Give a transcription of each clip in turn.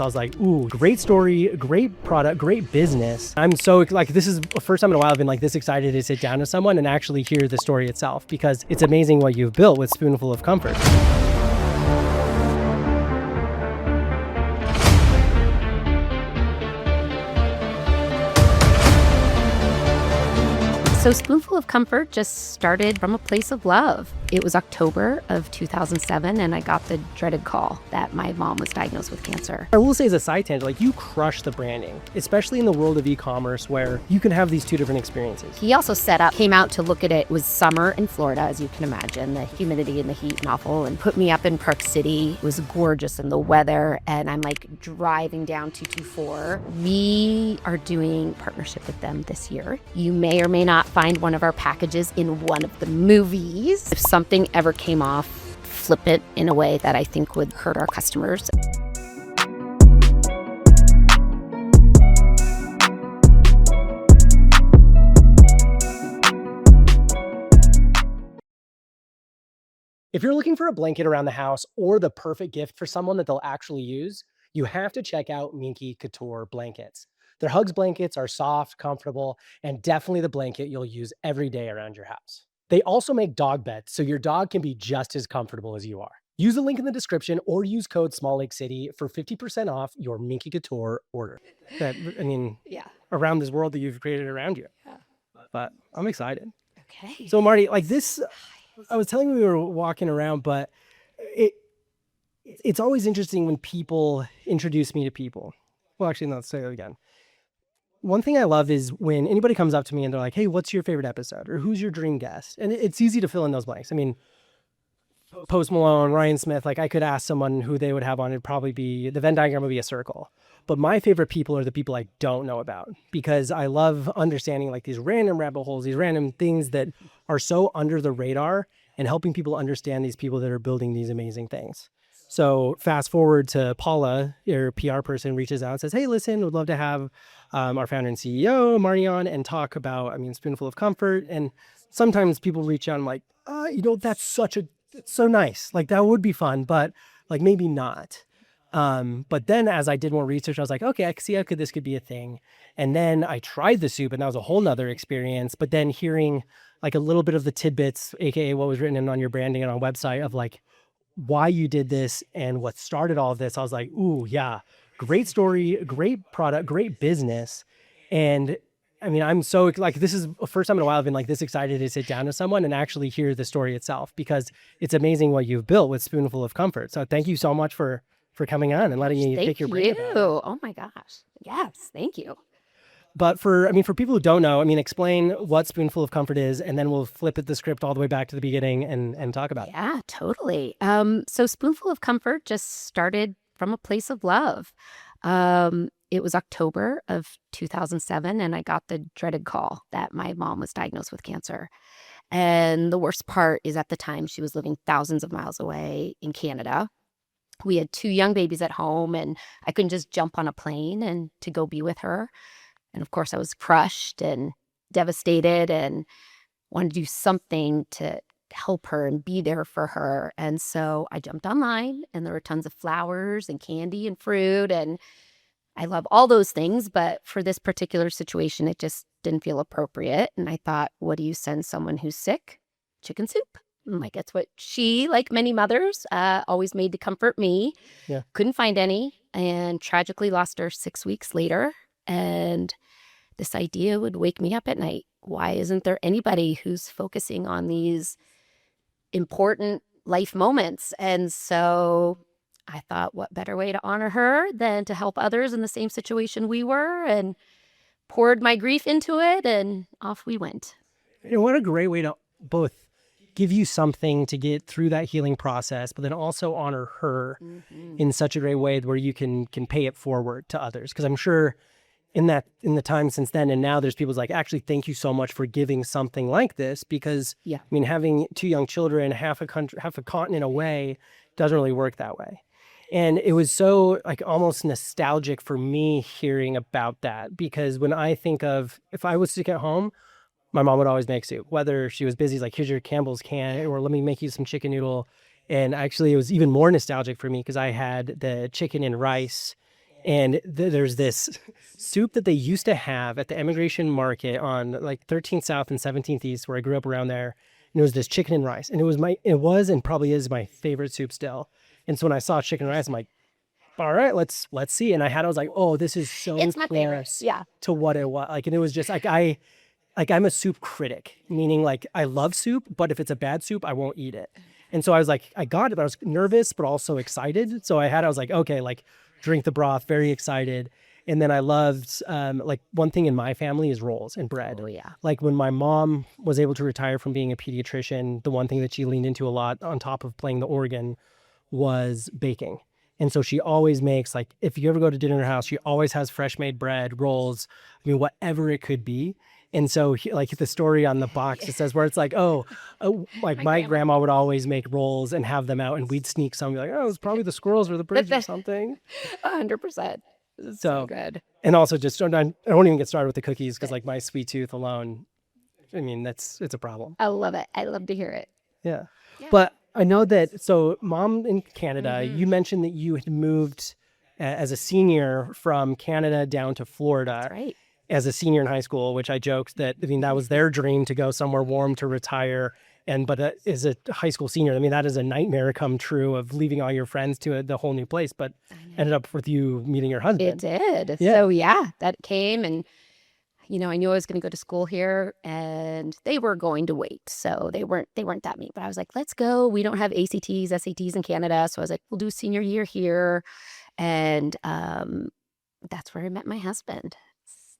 I was like, ooh, great story, great product, great business. I'm so like, this is the first time in a while I've been like this excited to sit down with someone and actually hear the story itself, because it's amazing what you've built with Spoonful of Comfort. So Spoonful of Comfort just started from a place of love. It was October of 2007, and I got the dreaded call that my mom was diagnosed with cancer. I will say as a side tangent, like you crush the branding, especially in the world of e-commerce where you can have these two different experiences. He also came out to look at it. It was summer in Florida, as you can imagine, the humidity and the heat and awful, and put me up in Park City. It was gorgeous in the weather, and I'm like driving down 224. We are doing partnership with them this year. You may or may not find one of our packages in one of the movies. If something ever came off, flip it in a way that I think would hurt our customers. If you're looking for a blanket around the house or the perfect gift for someone that they'll actually use, you have to check out Minky Couture blankets. Their Hugs blankets are soft, comfortable, and definitely the blanket you'll use every day around your house. They also make dog beds, so your dog can be just as comfortable as you are. Use the link in the description or use code Small Lake City for 50% off your Minky Couture order. Yeah. Around this world that you've created around you. Yeah. But I'm excited. Okay. So Marti, like this, I was telling you we were walking around, but it's always interesting when people introduce me to people. Well, actually, no, let's say it again. One thing I love is when anybody comes up to me and they're like, hey, what's your favorite episode? Or who's your dream guest? And it's easy to fill in those blanks. I mean, Post Malone, Ryan Smith, like I could ask someone who they would have on. It'd probably be, the Venn diagram would be a circle. But my favorite people are the people I don't know about, because I love understanding like these random rabbit holes, these random things that are so under the radar, and helping people understand these people that are building these amazing things. So fast forward to Paula, your PR person, reaches out and says, hey, listen, would love to have our founder and CEO, Marti, on and talk about, Spoonful of Comfort. And sometimes people reach out and I'm like, that's it's so nice. Like that would be fun, but like maybe not. But then as I did more research, I was like, okay, I can see how this could be a thing. And then I tried the soup and that was a whole nother experience. But then hearing like a little bit of the tidbits, AKA what was written on your branding and on website of like why you did this and what started all of this, I was like, ooh, yeah, great story, great product, great business. And I'm so like, this is the first time in a while I've been like this excited to sit down with someone and actually hear the story itself, because it's amazing what you've built with Spoonful of Comfort. So thank you so much for coming on and letting me pick your brain about it. Oh my gosh. Yes. Thank you. But for people who don't know, explain what Spoonful of Comfort is, and then we'll flip the script all the way back to the beginning and talk about it. Yeah, totally. So Spoonful of Comfort just started from a place of love. It was October of 2007, and I got the dreaded call that my mom was diagnosed with cancer. And the worst part is at the time she was living thousands of miles away in Canada. We had 2 young babies at home, and I couldn't just jump on a plane and to go be with her. And of course, I was crushed and devastated and wanted to do something to help her and be there for her. And so I jumped online, and there were tons of flowers and candy and fruit. And I love all those things. But for this particular situation, it just didn't feel appropriate. And I thought, what do you send someone who's sick? Chicken soup. Like, it's what she, like many mothers, always made to comfort me. Yeah. Couldn't find any, and tragically lost her 6 weeks later. And this idea would wake me up at night. Why isn't there anybody who's focusing on these important life moments? And so I thought, what better way to honor her than to help others in the same situation we were, and poured my grief into it, and off we went. What a great way to both give you something to get through that healing process, but then also honor her in such a great way where you can pay it forward to others. Because I'm sure in the time since then and now, there's people's like, actually, thank you so much for giving something like this, because having 2 young children, half a continent away, doesn't really work that way. And it was so like almost nostalgic for me hearing about that, because when I think of, if I was sick at home, my mom would always make soup, whether she was busy, like, here's your Campbell's can, or let me make you some chicken noodle. And actually it was even more nostalgic for me because I had the chicken and rice And there's this soup that they used to have at the Emigration Market on like 13th South and 17th East, where I grew up around there. And it was this chicken and rice, and it was and probably is my favorite soup still. And so when I saw chicken and rice, I'm like, all right, let's see. And I was like, oh, this is so It's my favorite. close Yeah. to what it was. Like, and it was just like I'm a soup critic, meaning like I love soup, but if it's a bad soup, I won't eat it. And so I was like, I got it, but I was nervous, but also excited. So I was like, okay, like drink the broth, very excited. And then I loved, like one thing in my family is rolls and bread. Oh, yeah. Like when my mom was able to retire from being a pediatrician, the one thing that she leaned into a lot on top of playing the organ was baking. And so she always makes, like, if you ever go to dinner at her house, she always has fresh made bread, rolls, I mean, whatever it could be. And so, like the story on the box, it says where it's like, like my grandma would always make rolls and have them out, and we'd sneak some, be like, oh, it was probably the squirrels or the birds or something. 100%. So good. And also, just I don't even get started with the cookies because, like, my sweet tooth alone, I mean, it's a problem. I love it. I love to hear it. Yeah. But I know that, so mom in Canada, you mentioned that you had moved as a senior from Canada down to Florida. That's right. As a senior in high school, which I joked that, I mean, that was their dream to go somewhere warm to retire. But as a high school senior, I mean, that is a nightmare come true of leaving all your friends to the whole new place, but ended up with you meeting your husband. It did. Yeah. So yeah, that came, and I knew I was going to go to school here, and they were going to wait. So they weren't that mean, but I was like, let's go. We don't have ACTs, SATs in Canada. So I was like, we'll do senior year here. And that's where I met my husband.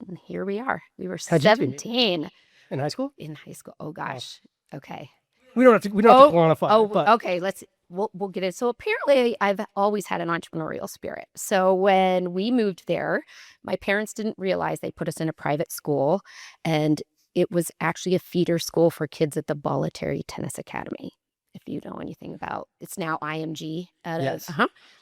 And here we are. We were How'd you meet? 17 In high school? in high school. Oh gosh. Okay. We don't have to quantify. Oh, but okay. We'll get it. So apparently I've always had an entrepreneurial spirit. So when we moved there, my parents didn't realize they put us in a private school, and it was actually a feeder school for kids at the Bolletary Tennis Academy. If you know anything about, it's now IMG. Yes.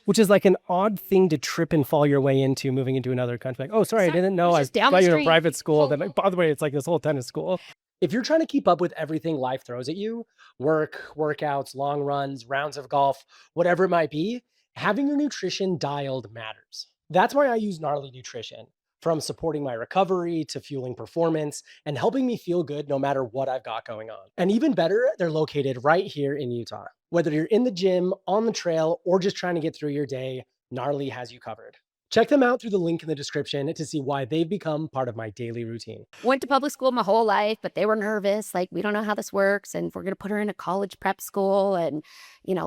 Which is like an odd thing to trip and fall your way into moving into another country. Like, oh, sorry, I didn't know. I just down thought the you were a street. private school. Then, by the way, it's like this whole tennis school. If you're trying to keep up with everything life throws at you, work, workouts, long runs, rounds of golf, whatever it might be, having your nutrition dialed matters. That's why I use Gnarly Nutrition. From supporting my recovery to fueling performance and helping me feel good no matter what I've got going on. And even better, they're located right here in Utah. Whether you're in the gym, on the trail, or just trying to get through your day, Gnarly has you covered. Check them out through the link in the description to see why they've become part of my daily routine. Went to public school my whole life, but they were nervous. Like, we don't know how this works, and we're going to put her in a college prep school, and,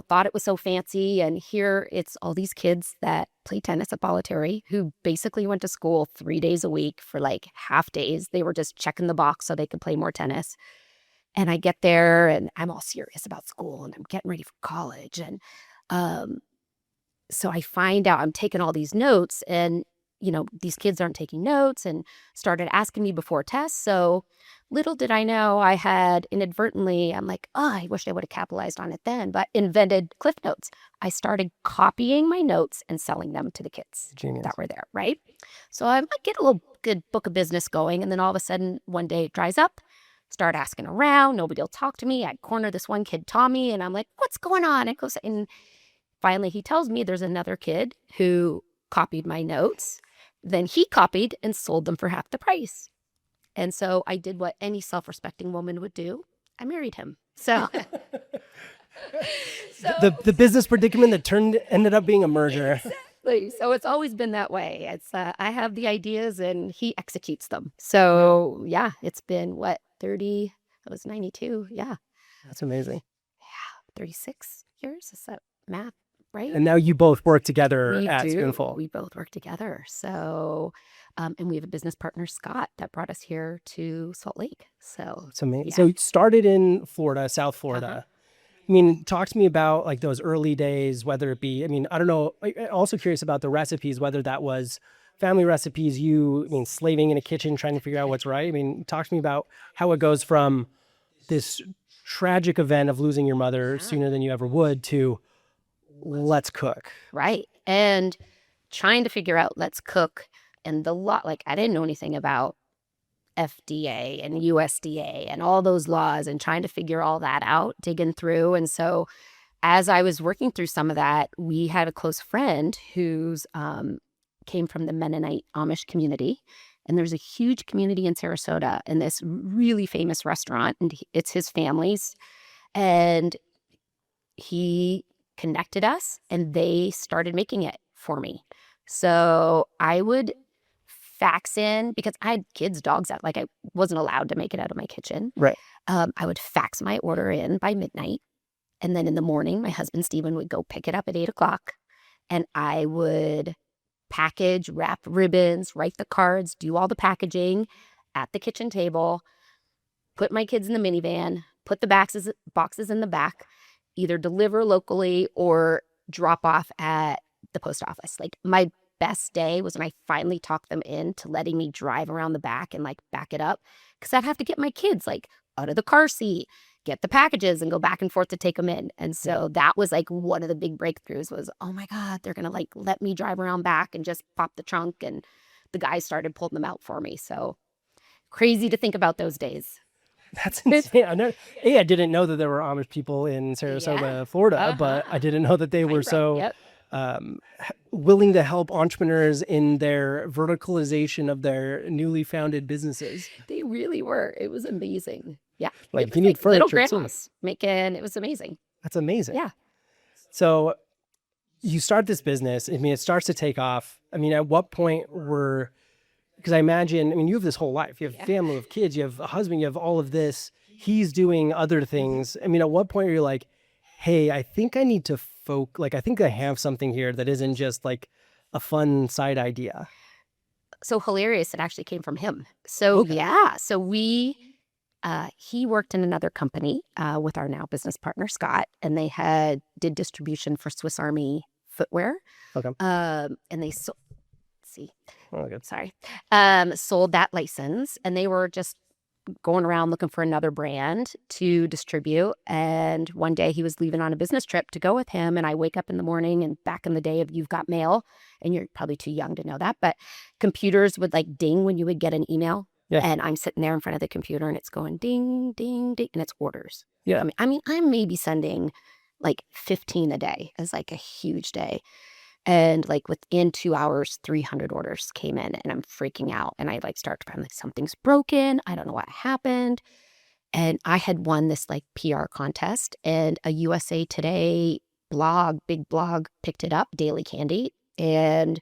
thought it was so fancy. And here it's all these kids that play tennis at Bolletary who basically went to school 3 days a week for like half days. They were just checking the box so they could play more tennis. And I get there and I'm all serious about school and I'm getting ready for college. And so I find out I'm taking all these notes, and, these kids aren't taking notes and started asking me before tests. So little did I know I had inadvertently, I'm like, oh, I wish I would have capitalized on it then, but invented Cliff Notes. I started copying my notes and selling them to the kids Genius. that were there, right? So I might get a little good book of business going, and then all of a sudden one day it dries up. Start asking around. Nobody will talk to me. I corner this one kid, Tommy, and I'm like, what's going on? And finally he tells me there's another kid who copied my notes. Then he copied and sold them for half the price. And so I did what any self-respecting woman would do. I married him. So, the business predicament that ended up being a merger. Exactly. So it's always been that way. It's I have the ideas and he executes them. So yeah, it's been 30, I was 92. Yeah. That's amazing. Yeah. 36 years. Is that math right? And now you both work together at do. Spoonful. We both work together. So, and we have a business partner, Scott, that brought us here to Salt Lake. So it's amazing. Yeah. So you started in Florida, South Florida. I mean, talk to me about like those early days, whether it be, I mean, I don't know. I'm also curious about the recipes, whether that was family recipes, slaving in a kitchen, trying to figure out what's right. I mean, talk to me about how it goes from this tragic event of losing your mother sooner than you ever would to let's cook. Right. And trying to figure out let's cook, and I didn't know anything about FDA and USDA and all those laws, and trying to figure all that out, digging through. And so as I was working through some of that, we had a close friend whose came from the Mennonite Amish community. And there's a huge community in Sarasota and this really famous restaurant, and it's his family's. And he connected us, and they started making it for me. So I would fax in, because I had kids, dogs out. Like, I wasn't allowed to make it out of my kitchen. Right. I would fax my order in by midnight. And then in the morning, my husband, Stephen, would go pick it up at 8 o'clock. And I would package, wrap ribbons, write the cards, do all the packaging at the kitchen table, put my kids in the minivan, put the boxes in the back, either deliver locally or drop off at the post office. Like, my best day was when I finally talked them into letting me drive around the back and like back it up, because I'd have to get my kids like out of the car seat, get the packages, and go back and forth to take them in. And so that was like one of the big breakthroughs was, oh my God, they're going to like let me drive around back and just pop the trunk. And the guys started pulling them out for me. So crazy to think about those days. That's insane. I didn't know that there were Amish people in Sarasota, Florida, but I didn't know that they were so willing to help entrepreneurs in their verticalization of their newly founded businesses. They really were. It was amazing. Yeah. Like, if you need furniture, little grandmas making, it was amazing. That's amazing. Yeah. So you start this business. I mean, it starts to take off. I mean, at what point because I imagine, I mean, you have this whole life. You have a family, you have kids, you have a husband, you have all of this. He's doing other things. I mean, at what point are you like, hey, I think I need to I think I have something here that isn't just like a fun side idea. So hilarious. It actually came from him. So so he worked in another company with our now business partner, Scott, and they did distribution for Swiss Army footwear. Okay. And they sold, good. sold that license, and they were just going around looking for another brand to distribute. And one day he was leaving on a business trip to go with him, and I wake up in the morning, and back in the day of You've Got Mail, and you're probably too young to know that, but computers would like ding when you would get an email. Yeah. And I'm sitting there in front of the computer, and it's going ding, ding, ding, and it's orders. Yeah. I mean, I'm maybe sending like 15 a day. It's like a huge day. And like within 2 hours, 300 orders came in, and I'm freaking out. And I like start to find like something's broken. I don't know what happened. And I had won this like PR contest, and a USA Today big blog picked it up, Daily Candy, and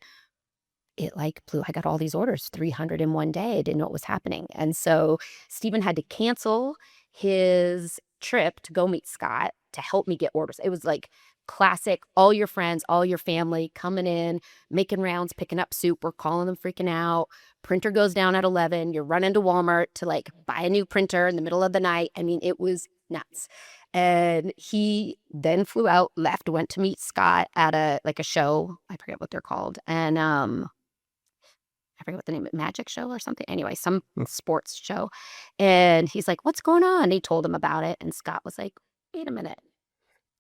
it like blew. I got all these orders, 300 in one day. I didn't know what was happening. And so Stephen had to cancel his trip to go meet Scott to help me get orders. It was like classic, all your friends, all your family coming in, making rounds, picking up soup. We're calling them freaking out. Printer goes down at 11. You're running to Walmart to like buy a new printer in the middle of the night. I mean, it was nuts. And he then flew out, left, went to meet Scott at a show. I forget what they're called. And I forget what the name of it, Magic Show or something. Anyway, some sports show. And he's like, what's going on? And he told him about it. And Scott was like, wait a minute.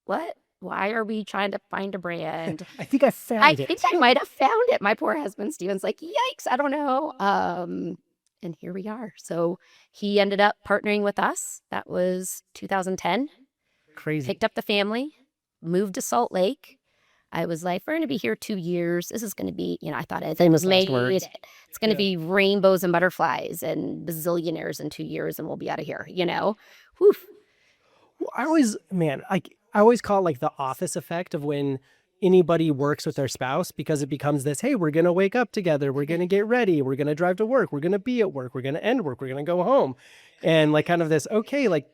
What? Why are we trying to find a brand? I think I found it. I think I might have found it. My poor husband, Steven's like, yikes, I don't know. And here we are. So he ended up partnering with us. That was 2010. Crazy. Picked up the family, moved to Salt Lake. I was like, we're going to be here 2 years. This is going to be, I thought it was made it. It's going to be rainbows and butterflies and bazillionaires in 2 years, and we'll be out of here, Whew. Well, I always call it like the office effect of when anybody works with their spouse, because it becomes this, hey, we're going to wake up together. We're going to get ready. We're going to drive to work. We're going to be at work. We're going to end work. We're going to go home. And like kind of this, okay, like,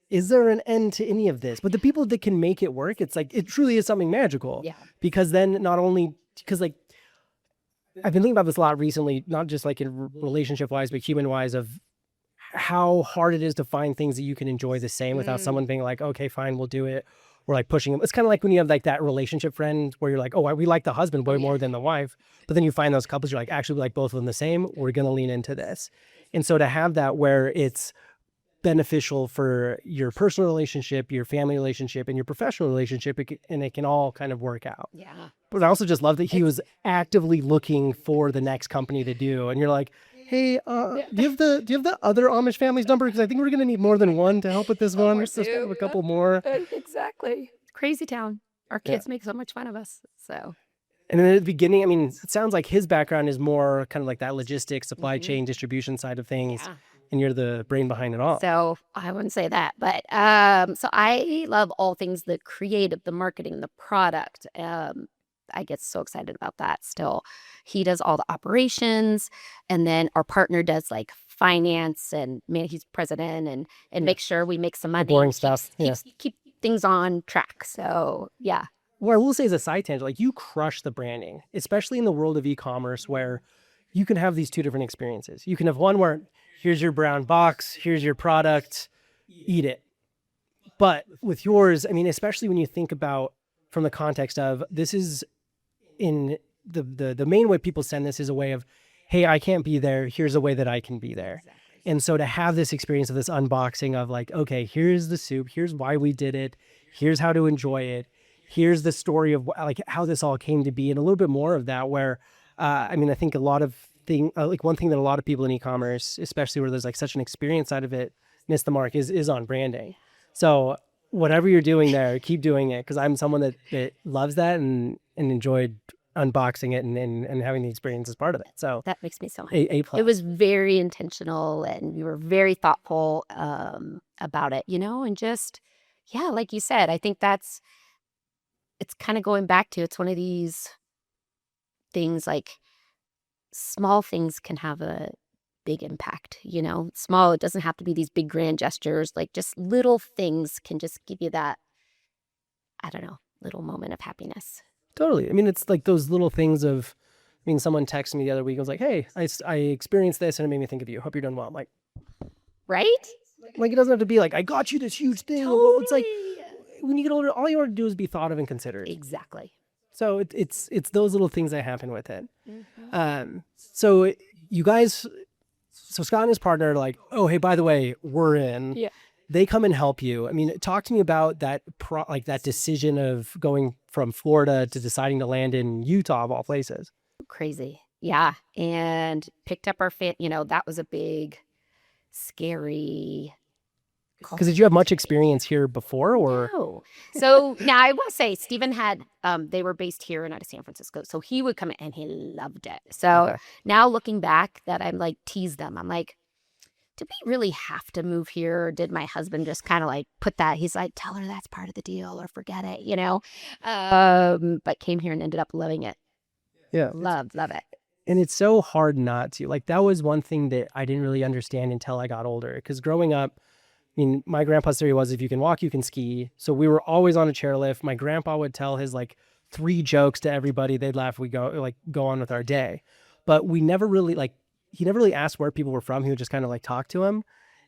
is there an end to any of this? But the people that can make it work, it's like, it truly is something magical. Yeah. Because then because like, I've been thinking about this a lot recently, not just like in relationship wise, but human wise, of how hard it is to find things that you can enjoy the same without someone being like, okay, fine, we'll do it. Or like pushing them. It's kind of like when you have like that relationship friend where you're like, oh, we like the husband way more than the wife. But then you find those couples, you're like, actually, we like both of them the same. We're going to lean into this. And so to have that where it's beneficial for your personal relationship, your family relationship, and your professional relationship, and it can all kind of work out. Yeah. But I also just love that he was actively looking for the next company to do. And you're like, hey, do you have the other Amish family's number? Because I think we're going to need more than one to help with this one. Let's just have a couple more. Exactly. Crazy town. Our kids make so much fun of us. So And then at the beginning, I mean, it sounds like his background is more kind of like that logistics, supply chain, distribution side of things, Yeah. and you're the brain behind it all. So I wouldn't say that, but so I love all things the creative, the marketing, the product. I get so excited about that still. He does all the operations, and then our partner does like finance, and man, he's president and make sure we make some money. boring stuff, Keep things on track. So yeah. What I will say as a side tangent, like you crush the branding, especially in the world of e-commerce where you can have these two different experiences. You can have one where here's your brown box, here's your product, eat it. But with yours, I mean, especially when you think about from the context of this is in the main way people send this is a way of, hey, I can't be there. Here's a way that I can be there. And so to have this experience of this unboxing of like, okay, here's the soup, here's why we did it, here's how to enjoy it, here's the story of like how this all came to be, and a little bit more of that where, I mean, I think a lot of like one thing that a lot of people in e-commerce, especially where there's like such an experience side of it, miss the mark is on branding. So whatever you're doing there, keep doing it, because I'm someone that loves that and enjoyed unboxing it and having the experience as part of it. So That makes me so happy. A plus. It was very intentional, and we were very thoughtful about it, and just, yeah, like you said, I think it's kind of going back to, it's one of these things like small things can have a big impact, small, it doesn't have to be these big grand gestures, like just little things can just give you that, I don't know, little moment of happiness. Totally. I mean, it's like those little things of, I mean, someone texted me the other week. I was like, hey, I experienced this and it made me think of you. Hope you're doing well. I'm Right? like, it doesn't have to be like, I got you this huge thing. Totally. It's like when you get older, all you want to do is be thought of and considered. Exactly. So it's those little things that happen with it. So you guys, so Scott and his partner are like, oh, hey, by the way, we're in. Yeah. They come and help you. I mean, talk to me about that, like that decision of going from Florida to deciding to land in Utah of all places. Crazy. Yeah. And picked up our that was a big, scary. Because did you have much experience here before, or? No. So now I will say Stephen had, they were based here and out of San Francisco. So he would come in and he loved it. So now looking back that I'm like, tease them. I'm like, did we really have to move here? Or did my husband just kind of like put that? He's like, tell her that's part of the deal or forget it, but came here and ended up loving it. Yeah. Love it. And it's so hard not to. Like, that was one thing that I didn't really understand until I got older. Because growing up, I mean, my grandpa's theory was if you can walk, you can ski. So we were always on a chairlift. My grandpa would tell his like 3 jokes to everybody. They'd laugh. We go on with our day. But we never really he never really asked where people were from. He would just kind of like talk to them.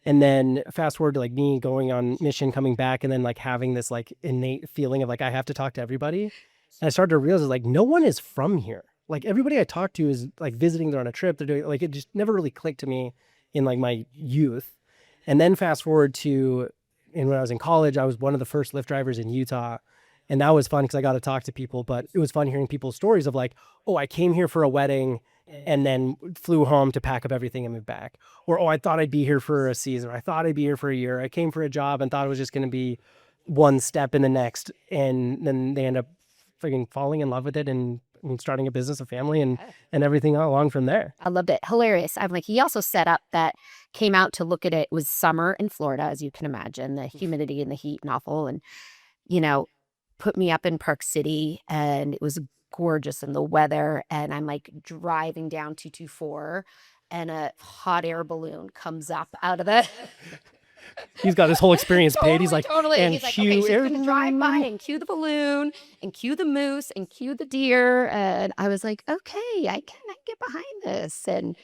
And then fast forward to like me going on mission, coming back, and then like having this like innate feeling of like, I have to talk to everybody. And I started to realize like no one is from here. Like everybody I talk to is like visiting, they're on a trip, they're doing like, it just never really clicked to me in like my youth. And then fast forward to, and when I was in college, I was one of the first Lyft drivers in Utah. And that was fun because I got to talk to people, but it was fun hearing people's stories of like, oh, I came here for a wedding and then flew home to pack up everything and move back. Or, oh, I thought I'd be here for a season. Or I thought I'd be here for a year. I came for a job and thought it was just going to be one step in the next. And then they end up freaking falling in love with it and starting a business, a family, and everything along from there. I loved it. Hilarious. I'm like, he also set up that came out to look at it. It was summer in Florida, as you can imagine, the humidity and the heat and awful. And, put me up in Park City and it was gorgeous in the weather. And I'm like driving down 224 and a hot air balloon comes up out of the... He's got his whole experience paid. He's like, totally. And he's like, cue okay, she's going to drive by and cue the balloon and cue the moose and cue the deer. And I was like, okay, I can get behind this. And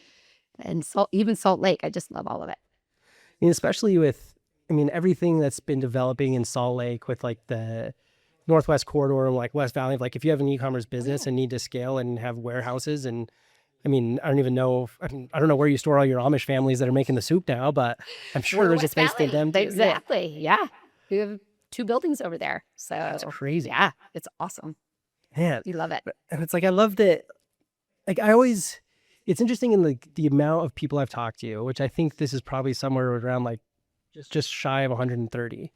even Salt Lake, I just love all of it. And especially with, everything that's been developing in Salt Lake with like the Northwest Corridor and like West Valley, like if you have an e-commerce business and need to scale and have warehouses, and I don't even know, I don't know where you store all your Amish families that are making the soup now, but I'm sure there's a space for them. Exactly. Yeah. We have 2 buildings over there. So that's crazy. Yeah. It's awesome. Man. You love it. And it's like, I love that. Like it's interesting in like the amount of people I've talked to, which I think this is probably somewhere around like just shy of 130.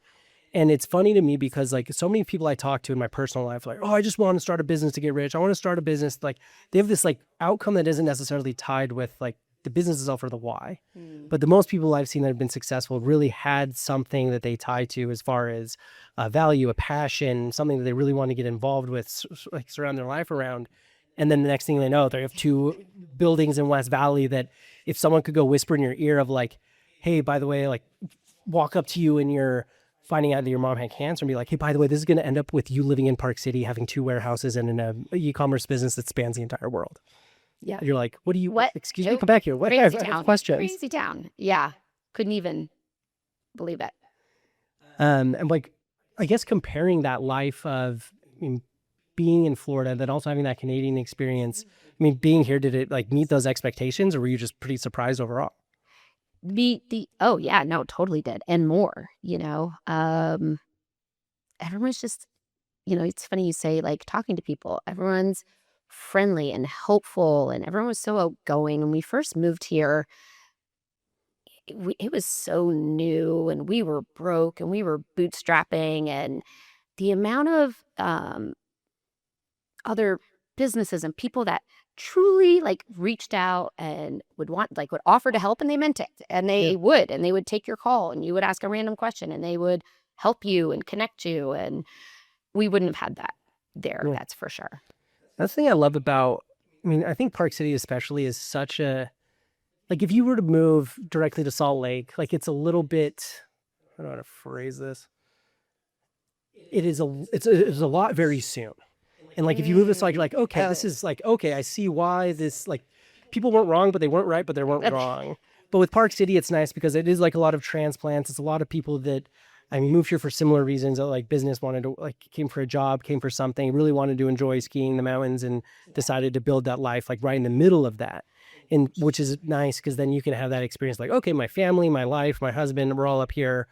And it's funny to me because like so many people I talk to in my personal life, like, oh, I just want to start a business to get rich. I want to start a business. Like they have this like outcome that isn't necessarily tied with like the business itself or the why. But the most people I've seen that have been successful really had something that they tie to as far as a value, a passion, something that they really want to get involved with, like surround their life around. And then the next thing they know, they have 2 buildings in West Valley that if someone could go whisper in your ear of like, hey, by the way, like walk up to you and you're finding out that your mom had cancer and be like, hey, by the way, this is going to end up with you living in Park City, having 2 warehouses and an e-commerce business that spans the entire world. Yeah. You're like, what do you, What? excuse me, come back here. What? I Crazy have town. questions. Crazy town. Yeah. Couldn't even believe it. And like, I guess comparing that life of being in Florida, then also having that Canadian experience, I mean, being here, did it like meet those expectations or were you just pretty surprised overall? Oh yeah, no, totally did. And more, everyone's just, it's funny you say like talking to people, everyone's friendly and helpful and everyone was so outgoing. When we first moved here, it was so new and we were broke and we were bootstrapping and the amount of other businesses and people that truly like reached out and would offer to help and they meant it and they would take your call and you would ask a random question and they would help you and connect you and we wouldn't have had that there. Yeah. That's for sure. That's the thing I love about, I mean, I think Park City especially is such a, like if you were to move directly to Salt Lake, like it's a little bit, I don't know how to phrase this. It's a lot very soon. And like if you move to Salt Lake, you're like, okay, this is like, okay, I see why this, like people weren't wrong, but they weren't right, but they weren't wrong. But with Park City, it's nice because it is like a lot of transplants. It's a lot of people that, I mean, moved here for similar reasons. That like business wanted to like came for a job, came for something, really wanted to enjoy skiing the mountains and decided to build that life like right in the middle of that. And which is nice because then you can have that experience like, okay, my family, my life, my husband, we're all up here.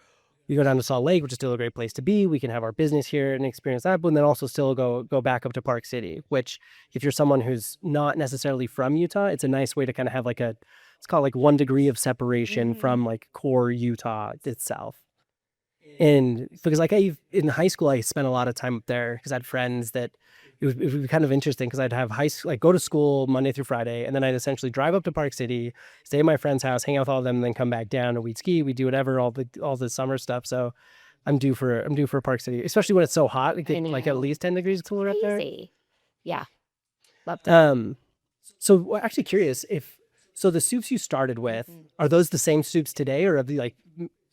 We go down to Salt Lake, which is still a great place to be. We can have our business here and experience that, but then also still go back up to Park City, which if you're someone who's not necessarily from Utah, it's a nice way to kind of have like it's called like 1 degree of separation from like core Utah itself. And because like in high school, I spent a lot of time up there because I had friends that it would be kind of interesting because I'd have like go to school Monday through Friday. And then I'd essentially drive up to Park City, stay at my friend's house, hang out with all of them, and then come back down and we'd ski, we'd do whatever, all the summer stuff. So I'm due for Park City, especially when it's so hot, like at least 10 degrees cooler up there. Yeah. Love that. So actually curious so the soups you started with, are those the same soups today or have like,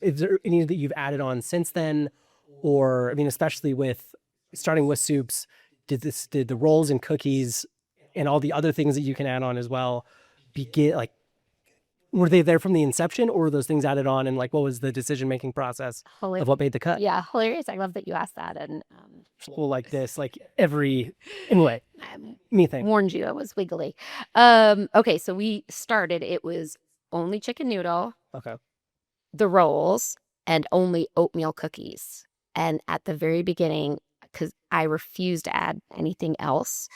is there any that you've added on since then? Or, I mean, especially with starting with soups, did the rolls and cookies and all the other things that you can add on as well were they there from the inception or were those things added on and like, what was the decision-making process of what made the cut? Yeah, hilarious. I love that you asked that. And School like this, like anyway, me thing. Warned you, I was wiggly. Okay, so we started, it was only chicken noodle. Okay. The rolls and only oatmeal cookies. And at the very beginning, because I refused to add anything else,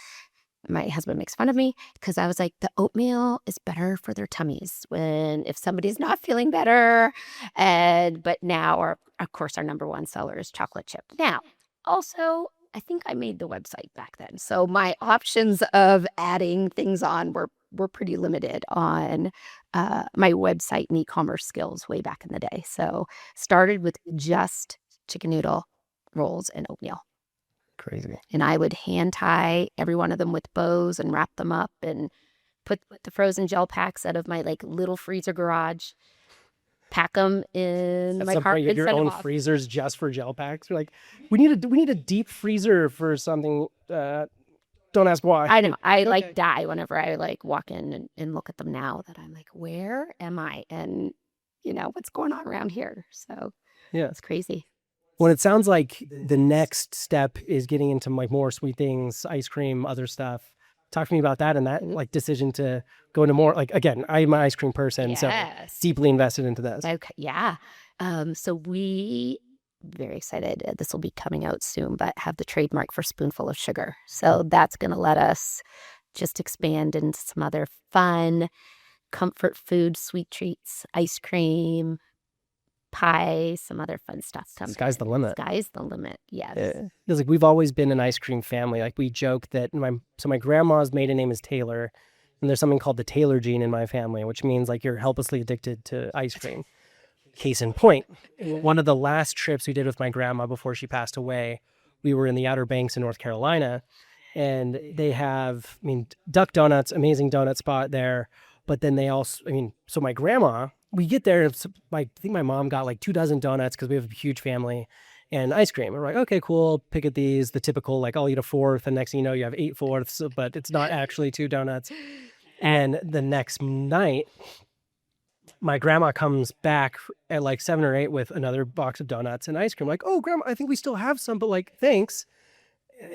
my husband makes fun of me because I was like, the oatmeal is better for their tummies if somebody's not feeling better. But now, of course, our number one seller is chocolate chip. Now, also, I think I made the website back then. So my options of adding things on were pretty limited on my website and e-commerce skills way back in the day. So started with just chicken noodle, rolls, and oatmeal. Crazy. And I would hand tie every one of them with bows and wrap them up and put the frozen gel packs out of my like little freezer garage, pack them in my car. You have your own freezers just for gel packs. You're like, we need a deep freezer for something. Don't ask why. I know. I like die whenever I like walk in and look at them now that I'm like, where am I? And what's going on around here? So yeah, it's crazy. Well, it sounds like the next step is getting into like more sweet things, ice cream, other stuff. Talk to me about that and that like decision to go into more like, I'm an ice cream person, so deeply invested into this. Okay, yeah. So we very excited. This will be coming out soon, but have the trademark for Spoonful of Sugar. So that's going to let us just expand into some other fun comfort food, sweet treats, ice cream, pie, some other fun stuff. Sky's the limit. Sky's the limit. Yes. Yeah. Because like we've always been an ice cream family. Like we joke that my grandma's maiden name is Taylor, and there's something called the Taylor gene in my family, which means like you're helplessly addicted to ice cream. Case in point, one of the last trips we did with my grandma before she passed away, we were in the Outer Banks in North Carolina, and they have, Duck Donuts, amazing donut spot there. But then they also, so my grandma, we get there, and I think my mom got like 24 donuts because we have a huge family, and ice cream. And we're like, okay, cool, pick at these, the typical, like I'll eat a fourth, and next thing you know, you have 8/4, but it's not actually 2 donuts. And the next night, my grandma comes back at like 7 or 8 with another box of donuts and ice cream. Like, oh, grandma, I think we still have some, but like, thanks.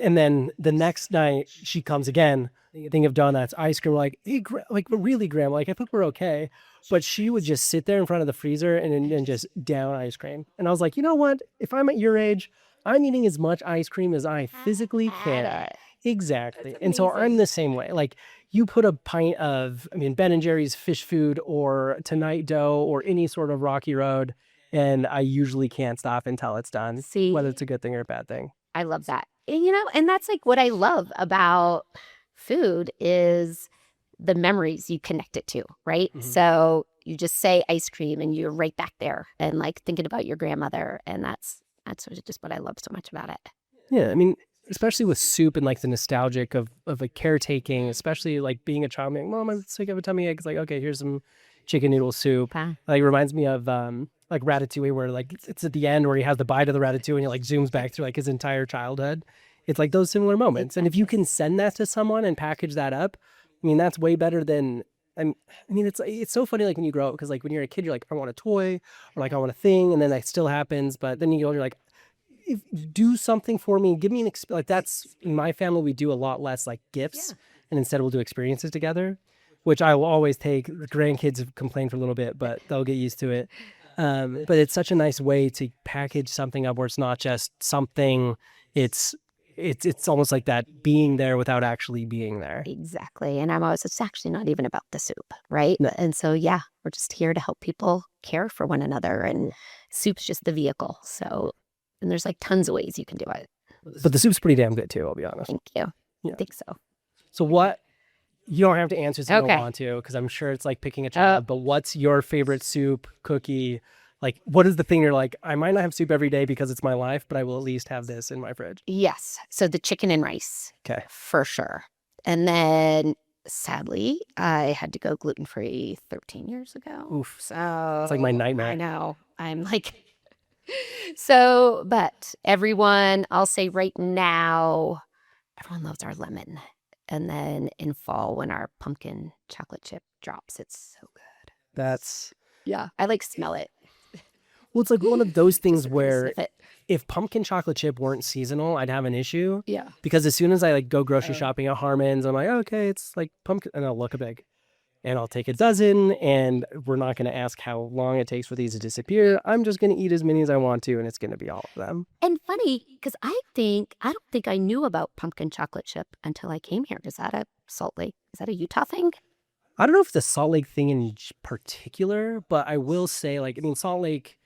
And then the next night she comes again, thing of donuts, ice cream. Like, hey, like really, grandma, like I think we're okay. But she would just sit there in front of the freezer and just down ice cream. And I was like, you know what? If I'm at your age, I'm eating as much ice cream as I physically can. Exactly. And so I'm the same way. Like you put a pint of, Ben and Jerry's fish food or Tonight Dough or any sort of Rocky Road, and I usually can't stop until it's done. See, whether it's a good thing or a bad thing. I love that. And that's like what I love about food is the memories you connect it to, right? Mm-hmm. So you just say ice cream and you're right back there and like thinking about your grandmother. And that's just what I love so much about it. Yeah. Especially with soup and like the nostalgic of like caretaking, especially like being a child, being like, Mom, I'm sick of a tummy ache. It's like, okay, here's some chicken noodle soup. Huh. Like reminds me of like Ratatouille, where like it's at the end where he has the bite of the ratatouille and it like zooms back through like his entire childhood. It's like those similar moments. And if you can send that to someone and package that up, that's way better than, it's so funny like when you grow up, because like when you're a kid, you're like, I want a toy or like I want a thing. And then that still happens. But then you're like, do something for me, give me an experience. Like that's, in my family, we do a lot less like gifts, and instead we'll do experiences together, which I will always take. The grandkids have complained for a little bit, but they'll get used to it. But it's such a nice way to package something up where it's not just something, it's almost like that being there without actually being there. Exactly. And it's actually not even about the soup, right? No. And so, we're just here to help people care for one another, and soup's just the vehicle. So, and there's like tons of ways you can do it. But the soup's pretty damn good too, I'll be honest. Thank you. Yeah. I think so. So what, you don't have to answer if you don't want to, because I'm sure it's like picking a child, but what's your favorite soup, cookie? Like, what is the thing you're like, I might not have soup every day because it's my life, but I will at least have this in my fridge? Yes. So the chicken and rice. Okay. For sure. And then sadly, I had to go gluten-free 13 years ago. Oof. So it's like my nightmare. I know. I'm like... So, but everyone, I'll say right now, everyone loves our lemon. And then in fall, when our pumpkin chocolate chip drops, it's so good. I like smell it. Well, it's like one of those things where if pumpkin chocolate chip weren't seasonal, I'd have an issue. Yeah. Because as soon as I like go grocery shopping at Harmon's, I'm like, okay, it's like pumpkin, and I'll look big. And I'll take a dozen, and we're not going to ask how long it takes for these to disappear. I'm just going to eat as many as I want to, and it's going to be all of them. And funny, because I don't think I knew about pumpkin chocolate chip until I came here. Is that a Salt Lake? Is that a Utah thing? I don't know if the Salt Lake thing in particular, but I will say, like, Salt Lake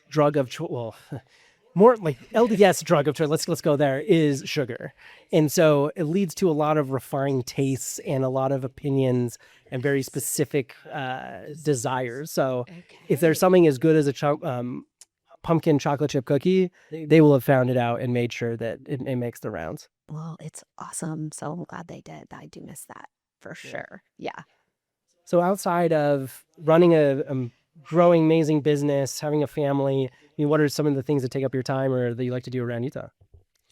drug of choice, well, more like LDS drug of choice, let's go there, is sugar. And so it leads to a lot of refined tastes and a lot of opinions and very specific desires. So if there's something as good as a pumpkin chocolate chip cookie, they will have found it out and made sure that it makes the rounds. Well, it's awesome. So I'm glad they did. I do miss that for sure. Yeah. So outside of running a growing amazing business, having a family, what are some of the things that take up your time or that you like to do around Utah?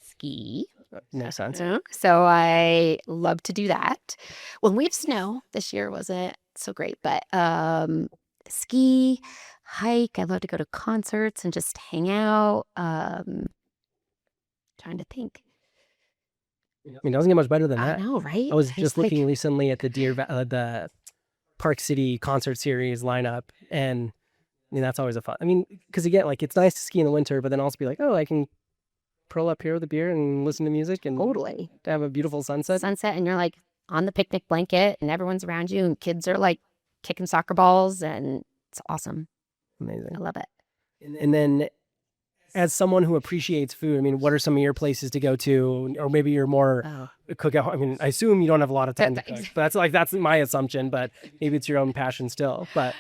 Ski. Makes sense. So I love to do that. When we have snow, this year wasn't so great, but ski, hike. I love to go to concerts and just hang out. Trying to think. It doesn't get much better than that. I know, right? I was just looking recently at the Park City concert series lineup, and that's always a fun. Because again, like it's nice to ski in the winter, but then also be like, oh, I can curl up here with a beer and listen to music and totally have a beautiful sunset. And you're like on the picnic blanket, and everyone's around you, and kids are like kicking soccer balls, and it's awesome. Amazing. I love it. And then as someone who appreciates food, I mean, what are some of your places to go to? Or maybe you're more cook at home. I mean, I assume you don't have a lot of time to cook, but that's my assumption, but maybe it's your own passion still. But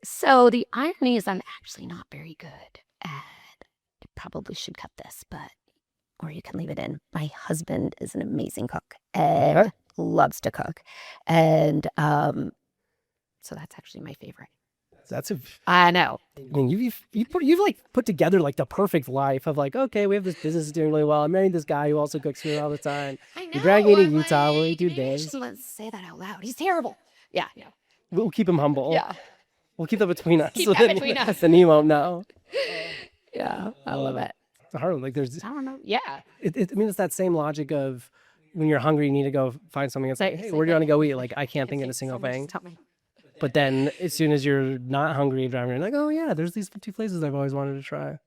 So the irony is I'm actually not very good at, I probably should cut this, or you can leave it in. My husband is an amazing cook and loves to cook. And so that's actually my favorite. I know. I mean, you've like put together like the perfect life of like, okay, we have this business doing really well. I married this guy who also cooks food all the time. I know. You drag me to Utah. Will we do this? Let's say that out loud. He's terrible. Yeah. We'll keep him humble. Yeah. We'll keep that between us. Keep that between us. Then he won't know. Yeah, I love it. It's hard. Like I don't know. Yeah. I mean, it's that same logic of when you're hungry, you need to go find something. It's like, hey, where do you want to go eat? Like, I can't think of a single thing. But then as soon as you're not hungry, you're like, oh yeah, there's these 2 places I've always wanted to try.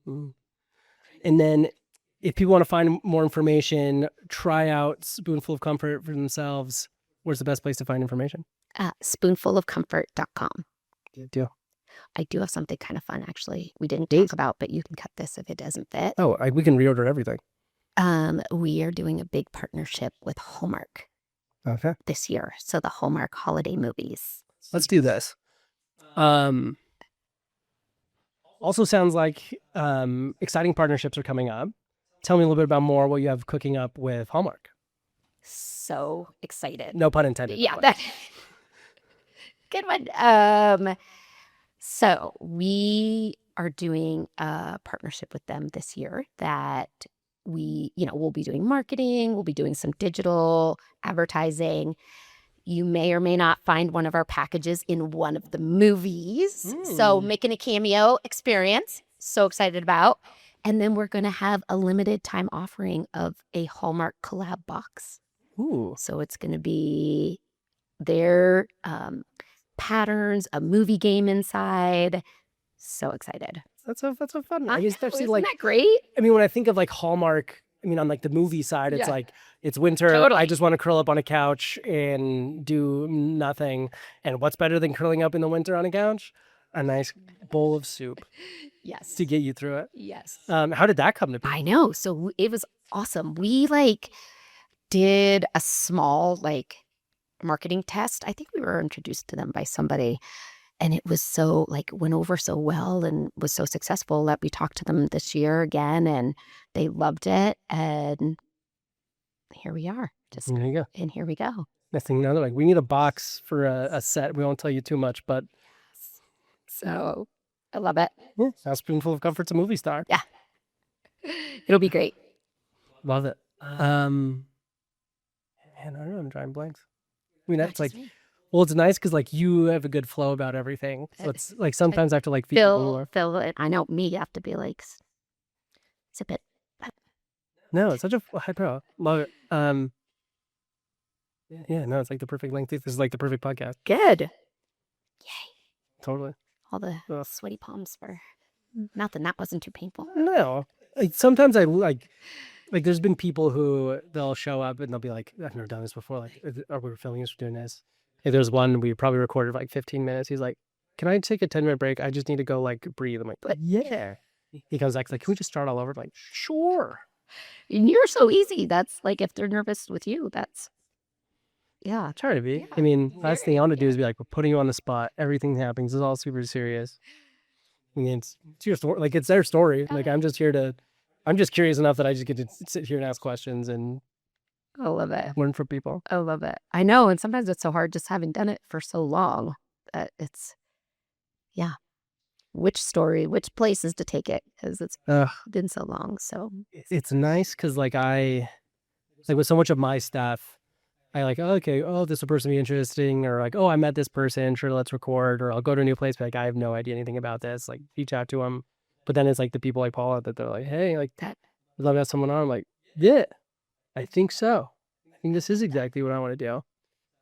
And then if people want to find more information, try out Spoonful of Comfort for themselves. Where's the best place to find information? Spoonfulofcomfort.com. Good deal. I do have something kind of fun, actually. We didn't talk about, but you can cut this if it doesn't fit. Oh, we can reorder everything. We are doing a big partnership with Hallmark this year. So the Hallmark holiday movies. Let's do this. Also sounds like exciting partnerships are coming up. Tell me a little bit about more what you have cooking up with Hallmark. So excited. No pun intended. Yeah, that good one. So we are doing a partnership with them this year that we'll be doing marketing, we'll be doing some digital advertising. You may or may not find one of our packages in one of the movies. So making a cameo experience. So excited about. And then we're going to have a limited time offering of a Hallmark collab box. Ooh. So it's going to be their patterns, a movie game inside. So excited. That's a fun one. Isn't that great? I mean, when I think of like Hallmark, I mean, on like the movie side, it's like, it's winter. Totally. I just want to curl up on a couch and do nothing. And what's better than curling up in the winter on a couch? A nice bowl of soup. Yes. To get you through it. Yes. How did that come to be? I know. So it was awesome. We did a small marketing test. I think we were introduced to them by somebody. And it was so went over so well and was so successful that we talked to them this year again and they loved it. And here we are. There you go. And here we go. Next thing you know, we need a box for a set. We won't tell you too much, but. So I love it. Yeah. Now Spoonful of Comfort's a movie star. Yeah. It'll be great. Love it. Man, I don't know. I'm drawing blanks. I mean, that's well, it's nice because you have a good flow about everything. So it's sometimes I have to feed people more. Phil, I know me, you have to be zip it. No, it's such a high pro. Love it. Yeah, no, it's the perfect length. This is the perfect podcast. Good. Yay. Totally. All the sweaty palms for nothing. That wasn't too painful. No. Sometimes I there's been people who they'll show up and they'll be like, I've never done this before. Are we filming this? We're doing this. Hey, there's one we probably recorded for 15 minutes. He's like, can I take a 10-minute break? I just need to go breathe. I'm like, but yeah. He comes back, can we just start all over? I'm like, sure. And you're so easy. That's if they're nervous with you, that's, yeah. Try to be. Yeah. I mean, last thing I want to do is be we're putting you on the spot. Everything happens. It's all super serious. I mean, it's your story. It's their story. I'm just curious enough that I just get to sit here and ask questions and I love it. Learn from people. I love it. I know. And sometimes it's so hard just having done it for so long that it's, which places to take it because it's been so long. So it's nice because I with so much of my stuff, I this is a person be interesting or I met this person, sure, let's record, or I'll go to a new place, but I have no idea anything about this, reach out to them. But then it's the people like Paula that they're hey, I'd love to have someone on. I'm yeah, I think so. I think this is exactly what I want to do.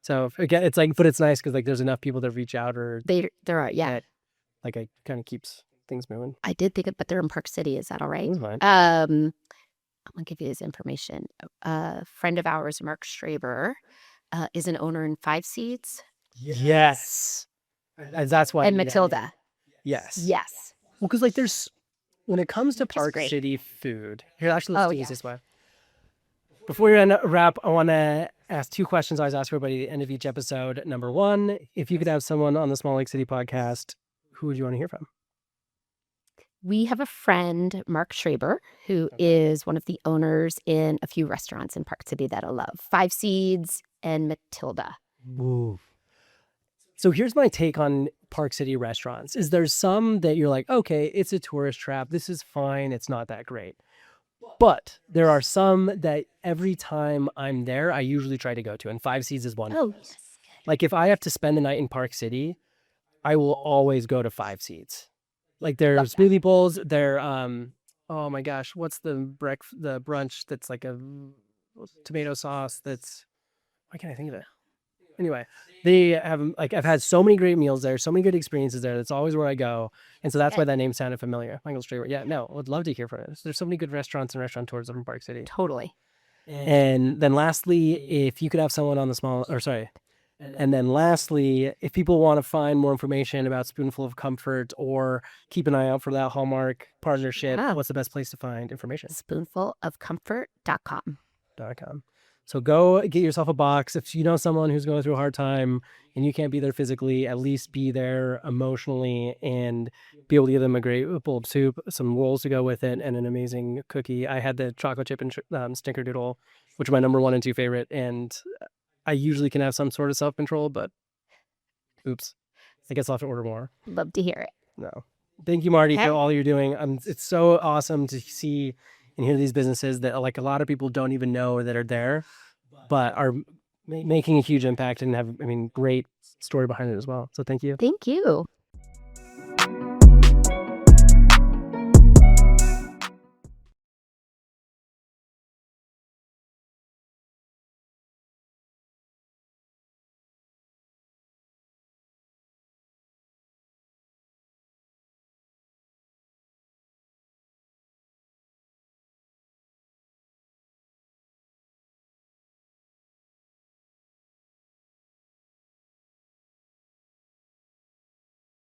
So again, it's but it's nice because there's enough people that reach out or there are, yeah. It kind of keeps things moving. I did think but they're in Park City. Is that all right? That's fine. I'm gonna give you his information. A friend of ours, Mark Straber, is an owner in 5 Seeds. Yes. That's why. And Matilda. Yes. Yes. Well, because like when it comes to Park great. City food, here, actually, let's Oh, do yeah. this way. Before we wrap, I want to ask 2 questions I always ask everybody at the end of each episode. Number 1, if you could have someone on the Small Lake City podcast, who would you want to hear from? We have a friend, Mark Schraber, who is one of the owners in a few restaurants in Park City that I love. 5 Seeds and Matilda. Ooh. So here's my take on Park City restaurants. Is there's some that you're like, okay, it's a tourist trap. This is fine. It's not that great. But there are some that every time I'm there, I usually try to go to. And 5 Seeds is one. Oh, yes. Like if I have to spend the night in Park City, I will always go to 5 Seeds. Like their smoothie bowls, their oh my gosh, what's the brunch that's like a tomato sauce that's, why can't I think of it? Anyway, they have, like, I've had so many great meals there, so many good experiences there. That's always where I go. And so that's why that name sounded familiar. Michael Strawer. Yeah, no, would love to hear from it. There's so many good restaurants and restaurateurs from Park City. Totally. And then lastly, if you could have someone on the small, or sorry. And then lastly, if people want to find more information about Spoonful of Comfort or keep an eye out for that Hallmark partnership, what's the best place to find information? Spoonfulofcomfort.com. So go get yourself a box. If you know someone who's going through a hard time and you can't be there physically, at least be there emotionally and be able to give them a great bowl of soup, some rolls to go with it, and an amazing cookie. I had the chocolate chip and snickerdoodle, which are my number 1 and 2 favorite. And I usually can have some sort of self-control, but oops, I guess I'll have to order more. Love to hear it. No. Thank you, Marti, for all you're doing. It's so awesome to see and hear these businesses that like a lot of people don't even know that are there, but are making a huge impact and have, great story behind it as well. So thank you. Thank you.